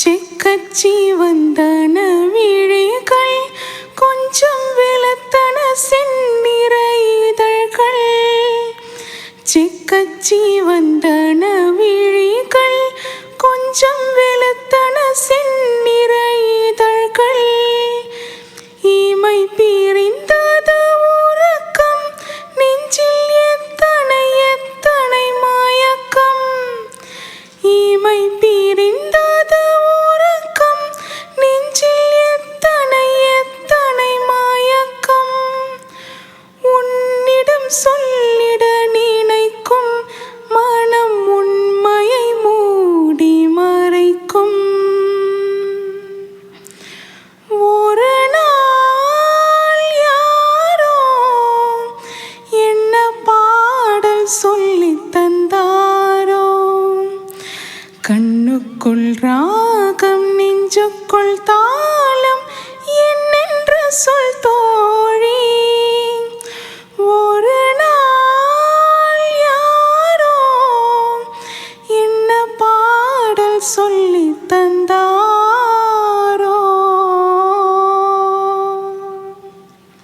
செக்கச்சி வந்தன விழிகள் கொஞ்சம் வெளுத்தன செந்நிற இதழ்கள். செக்கச்சி வந்தன விழிகள் கொஞ்சம் வெளுத்தன செந்நிற இதழ்கள். இமை பிரிந்தது உறக்கம் நெஞ்சில் எத்தனை எத்தனை மயக்கம். இமை பிரிந்தது உறக்கம் நெஞ்சில் எத்தனை எத்தனை மயக்கம். உன்னிடம் சொல்லிட நினைக்கும் மனம் உண்மையை மூடி மறைக்கும். ஒரு நாள் யாரோ என்ன பாடல் சொல்லித் தந்தாரோ. கண்ணுக்குள் ராகம் நெஞ்சுக்குள் தாளம் என்னென்று சொல் தோழி. ஒரு நாள் யாரோ என்ன பாடல் சொல்லித் தந்தாரோ.